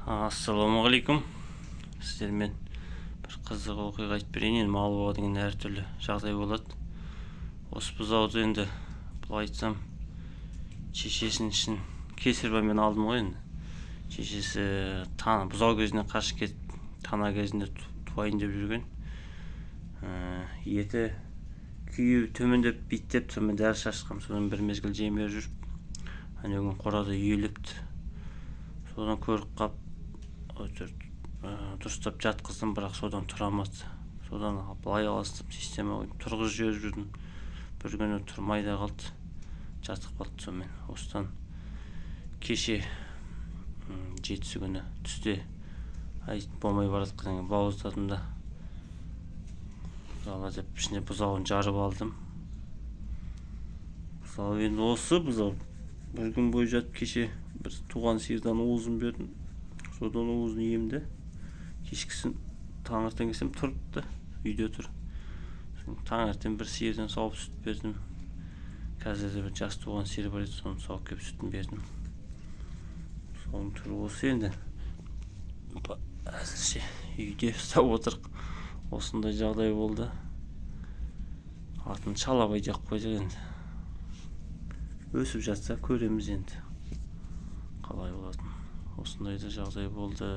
Ассалаумағалейкум. Сіздермен бір қызық оқиға айтып берейін. Енді мал бағу деген әртүрлі жағдай болады. Осы бұзауды енді былай айтсам, шешесінің ішін кесірбаймен алдым ғой енді. Шешесі бұзау кезінен қашып кетіп, тана кезінде туайын деп жүрген. Еті күйіп төмендеп биттеп, сонымен дәрі шашқам, содан бір мезгіл жемей жүріп, әнеуген қорада үйеліпті. Содан көріп қап, дұрыстап жатқыздым, бірақ содан тұрамады. Содан былай аластым, система қойдым, тұрғыз жіберіп жүрдім. Bir күні тұрмай да қалды, жатып қалды. Сонымен осыдан кеше жетісі күні түсте болмай баратқан бауыздадым да, бұзауға деп ішіне бұзауын жарып алдым. Бұзау енді осы бұзау бір күн бойы жатып, кеше бір туған сиырдан уызын бердім. Содан уызын емді. Кешкісін таңертең келсем тұрыпты, үйде тұр. Таңертең бір сиырдан сауып сүт бердім. Қазір бір жас туған сиыр бар еді, соны сауып кеп сүтін бердім. Соның түрі осы енді. Әзірше үйде ұстап отырық. Осындай жағдай болды. Атын Шалабай деп қойдық енді. Өсіп жатса көреміз енді қалай болатын. Осындай да жағдай болды.